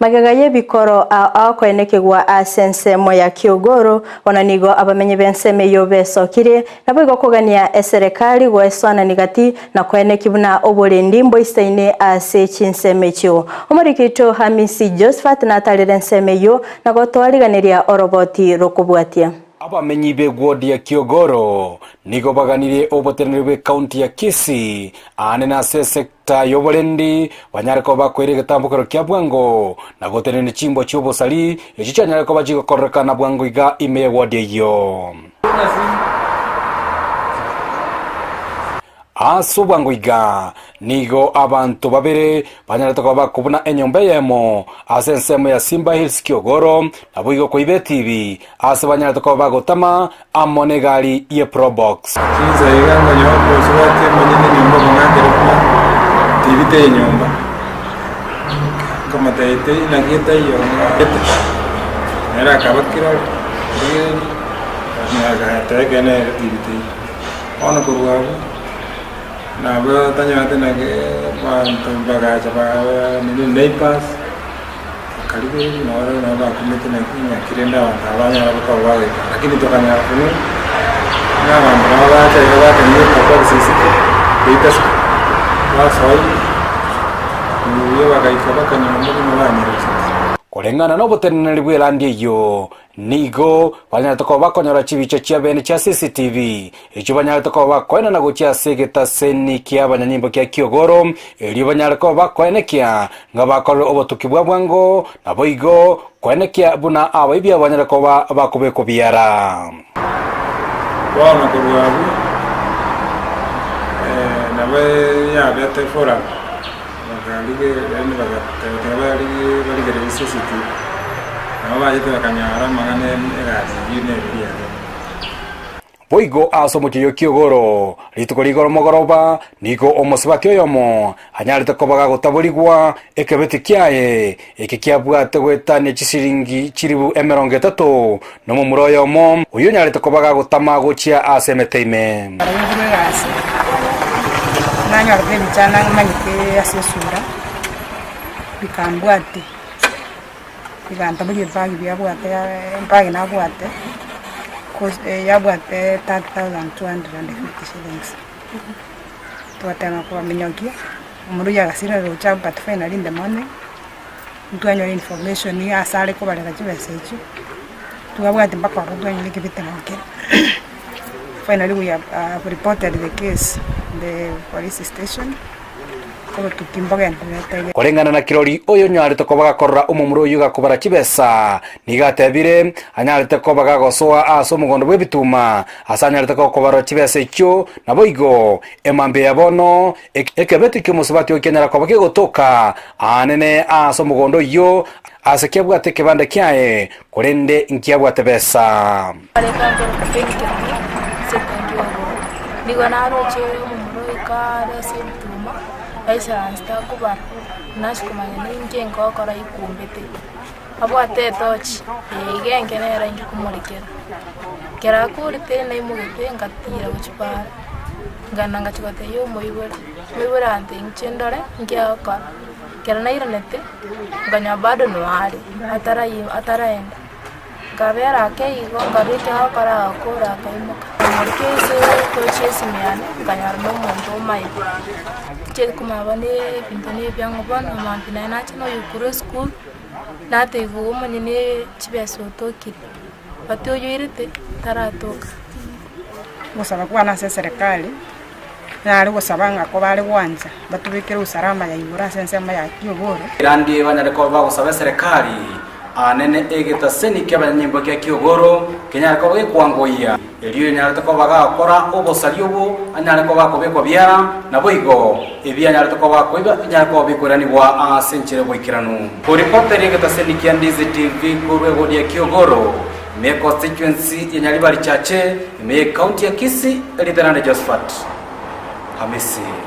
magagaye bikoro akoenekegwa asensemo ya Kiogoro onanigo abamenye benseme yo besokire nabwo kugania eserikali gweswana nigati na koenekibuna oborendi mboisaine ase chinseme cyo omurikito Hamisi Josephat natalire nseme yo nagotwariganiria oroboti rokubwatia abamenyi begwodi ya Kiogoro nigo baganire obotenere bwe county ya Kisii ane na sekta yoborendi banyareko bakwere gatambukero kya Bwango na gotenene chimbo cy'obosali ekichanyareko bajigokorrekana Bwango iga ime wodi yo aso Bwango iga nigo abantu babere banyaretoka bakubuna enyomba yemo asensemo ya Simba Hills Kiogoro nabuigo koibe TV ase banyaretoka bagotama amonegali ye Probox kiza yiganga nyoko swate manyine nyomba mangandero kuma TV te nyomba kama taite na kita yo era kabakira ni aga tegene TV te ono kuruwa na ba tanya tena ke mantu baga chapa ni neighbors karibu na ba kumete na kinya kirenda wanabanya kwa wale lakini tokana hapo na mambo na acha ile watu ni kwa sisi itas wa sai ni yewa kaikaba ni mambo na wani kulengana no botenere bwelandi yo nigo banyaretoka bakonyora chibicho chia bene cha CCTV echo banyaretoka bakoena na gochia segeta seni kia banyanyimbo kia Kiogoro eli banyaretoka bakoena kia ngabakolo obotukibwa Bwango na boigo koenekia buna abaibia banyaretoka bakubeko biara wana kuruabu na be ya bete fora balige ni balige CCTV boigo aso mukiyo Kiogoro lituko ligoro mogoroba nigo omosibaki oyomo anyarite kobaga gotaburigwa ekebeti kiaye ekikiabwate gwetane chisiringi chiribu emerongo 3 no mumuro yomo uyu nyarite kobaga gotama gochia asemeteime nanya rubeni chana manyike asesura bikambwate iganta buli bagi byabwate mpagi nabwate yabwate 3250 shillings tuatanga kwa minyokia umuruya gasira rocha but finally in the morning ntuanyo information ni asale ko baleka chibesechi tuabwate mpaka rodwanyo nikibite ngoke finally we have reported the case in the police station kolengana na kirori oyo nyarite kobaga korra umumuro yuga kubara kibesa nigatebire anyarite kobaga gosoa aso mugondo bwe bituma asanyarite kokobara kibesa ikyo naboigo emambe yabono ekebeti kimusubati okenyara kobake gotoka anene aso mugondo yo asekebwate kebande kyae korende nkiabwate besa digo naroche umumuro ikare sentuma aisa nsta kuba nashkumanya ningengo kora ikumbete abwate tochi igenge nera ingi kumurikera kera kurite na imugete ngatira guchipara ngana ngachikote yo muibura ante inchendore ngiaka kera naira nete nganya bado no ari ataraenda gavera ke igo ngabike hakora akora kaimuka murkese tochi simiane nganya no muntu mai kuma bane pintone byango bana mampina na chano yukuru school na tego manyine chibeso toki batyo yirite taratoka musaba kwa na serikali na ali gusabanga ko bali wanja batubikira usalama ya ibura sensema ya Kiogoro irandi banyareko bagusaba serikali anene egeta seni kyabanyimbo kya Kiogoro kenyareko bagekwangoya eliyo nyarete ko bagakora obosaliobo anyareko bakobekwa byara naboigo ebya nyarete ko bakoiba nyareko bikorani bwa asenchire boikiranu ko reporter egeta seni kya Ndizi TV kurwego ya Kiogoro me constituency yenyali bali chache me county ya Kisii Elitherande Josephat Hamisi.